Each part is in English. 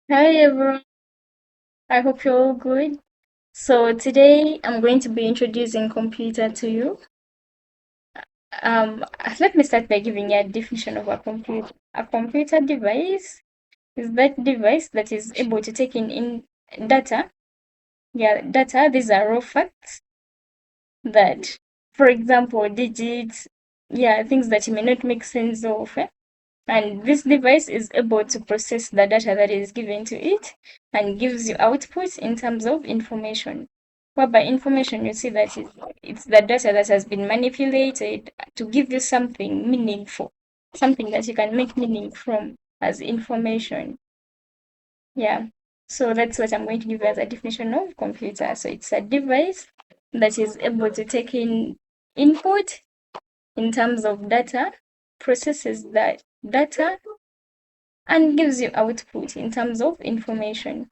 Hi everyone, I hope you're all good. So today I'm going to be introducing computer to you. Um, Let me start by giving you a definition of a computer. A computer device is that device that is able to take in data. Yeah, data. These are raw facts that, for example, digits. Yeah, things that you may not make sense of. And this device is able to process the data that is given to it and gives you output in terms of information. Whereby information you see that it's the data that has been manipulated to give you something meaningful, something that you can make meaning from as information. Yeah. So that's what I'm going to give you as a definition of computer. So it's a device that is able to take in input in terms of data, processes that data and gives you output in terms of information.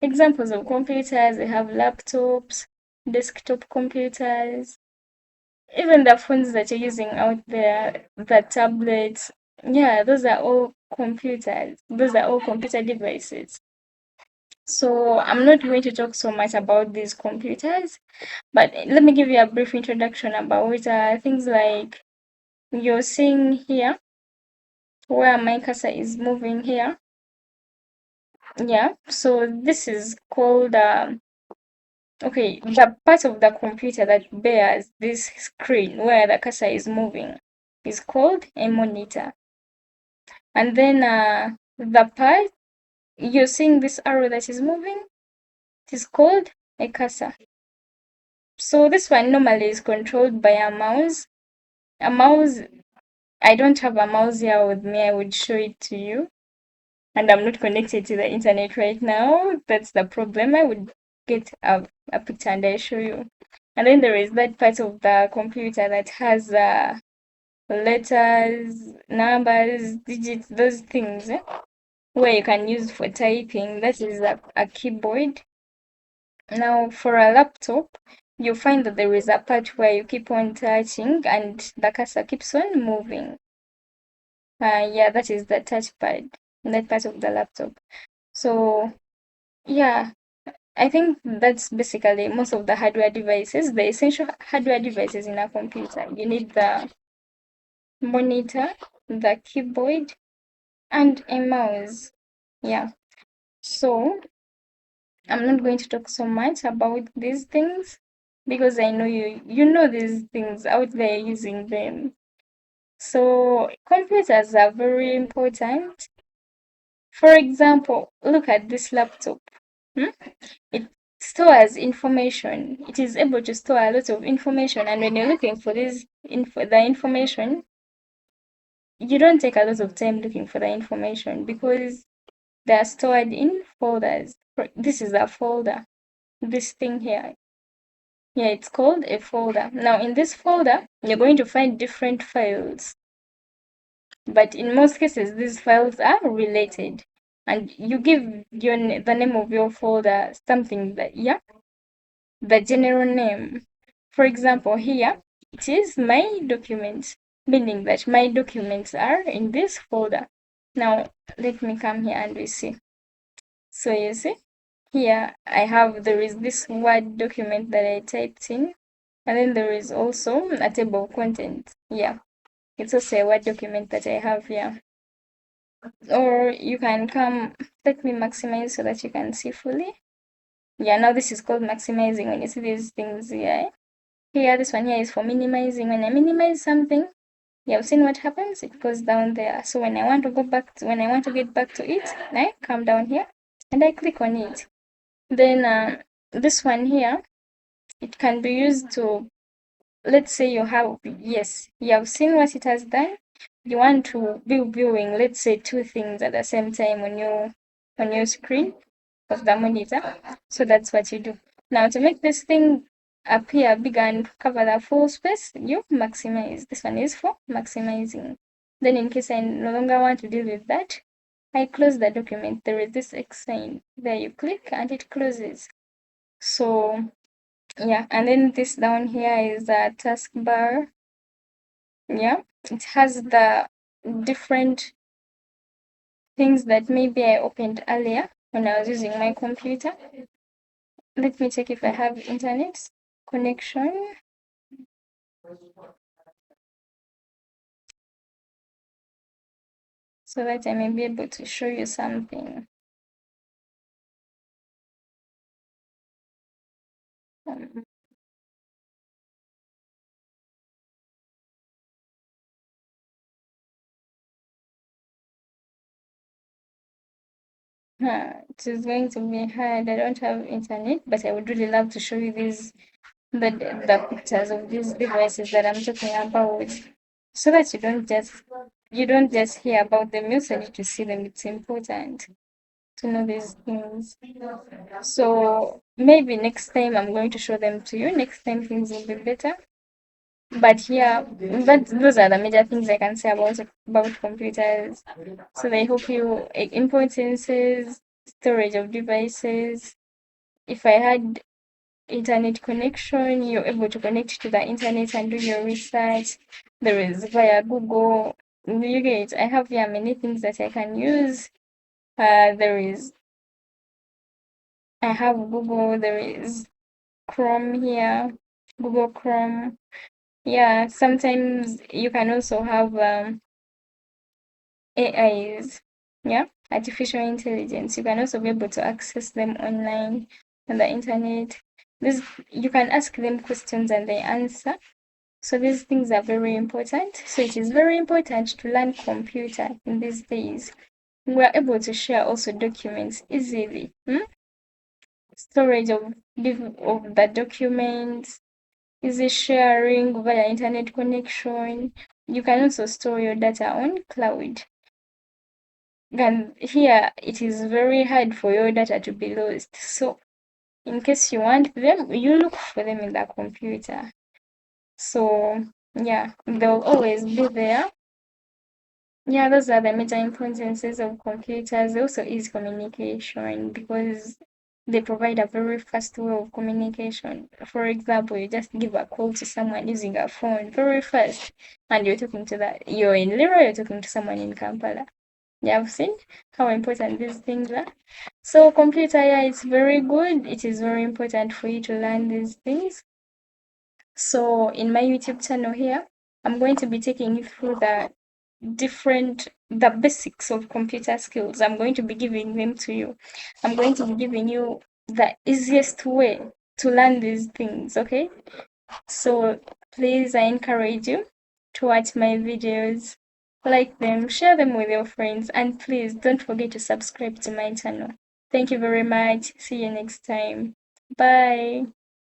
Examples of computers, we have laptops, desktop computers, even the phones that you're using out there, the tablets. Yeah, those are all computers. Those are all computer devices. So I'm not going to talk so much about these computers, but let me give you a brief introduction about things like you're seeing here, where my cursor is moving here. Yeah, so this is called okay, the part of the computer that bears this screen where the cursor is moving is called a monitor. And then the part you're seeing this arrow that is moving, it is called a cursor. So this one normally is controlled by a mouse. A mouse, I don't have a mouse here with me, I would show it to you. And I'm not connected to the internet right now. That's the problem. I would get a picture and I show you. And then there is that part of the computer that has letters, numbers, digits, those things where you can use for typing. That is a keyboard. Now, for a laptop, you find that there is a part where you keep on touching and the cursor keeps on moving. Yeah, that is the touchpad, that part of the laptop. So, yeah, I think that's basically most of the hardware devices, the essential hardware devices in a computer. You need the monitor, the keyboard, and a mouse. Yeah. So I'm not going to talk so much about these things because I know you know these things out there using them. So computers are very important. For example, look at this laptop. Hmm? It stores information. It is able to store a lot of information, and when you're looking for the information, you don't take a lot of time looking for the information because they are stored in folders. This is a folder. This thing here, yeah, it's called a folder. Now, in this folder, you're going to find different files, but in most cases, these files are related, and you give the name of your folder something that, yeah, the general name. For example, here it is my documents, meaning that my documents are in this folder. Now, let me come here and we see. So you see, here there is this Word document that I typed in, and then there is also a table of contents. Yeah, it's also a Word document that I have here. Or you can come, let me maximize so that you can see fully. Yeah, now this is called maximizing when you see these things here. Here, this one here is for minimizing. When I minimize something, you have seen what happens? It goes down there. So when I want to when I want to get back to it, I come down here and I click on it. Then this one here, it can be used to, let's say yes, you have seen what it has done. You want to be viewing, let's say, two things at the same time on your screen of the monitor. So that's what you do. Now to make this thing appear bigger and cover the full space, you maximize. This one is for maximizing. Then in case I no longer want to deal with that, I close the document. There is this X sign. There you click and it closes. So yeah, and then this down here is a taskbar. Yeah, it has the different things that maybe I opened earlier. when I was using my computer. Let me check if I have internet connection so that I may be able to show you something. Um, it is going to be hard. I don't have internet, but I would really love to show you the pictures of these devices that I'm talking about, so that you don't just hear about them. You also need to see them. It's important to know these things. So maybe next time I'm going to show them to you. Next time things will be better. But yeah, but those are the major things I can say about computers. So they help you importances, storage of devices. If I had internet connection, you're able to connect to the internet and do your research. There is via Google. You get, I have yeah many things that I can use. There is I have Google. There is Chrome here, Google Chrome. Yeah, sometimes you can also have AIs, yeah, artificial intelligence. You can also be able to access them online on the internet. This you can ask them questions and they answer. So these things are very important. So it is very important to learn computer in these days. We are able to share also documents easily. Storage of the documents, easy sharing via internet connection. You can also store your data on cloud. And here it is very hard for your data to be lost. So in case you want them, you look for them in the computer. So yeah, they'll always be there. Yeah, those are the major importances of computers. They also ease communication because they provide a very fast way of communication. For example, you just give a call to someone using a phone very fast, and you're in Lira, you're talking to someone in Kampala. You have seen how important these things are. So computer, yeah, it's very good. It is very important for you to learn these things. So in my YouTube channel here, I'm going to be taking you through the basics of computer skills. I'm going to be giving them to you. I'm going to be giving you the easiest way to learn these things, okay? So please, I encourage you to watch my videos, like them, share them with your friends, and please don't forget to subscribe to my channel. Thank you very much. See you next time. Bye.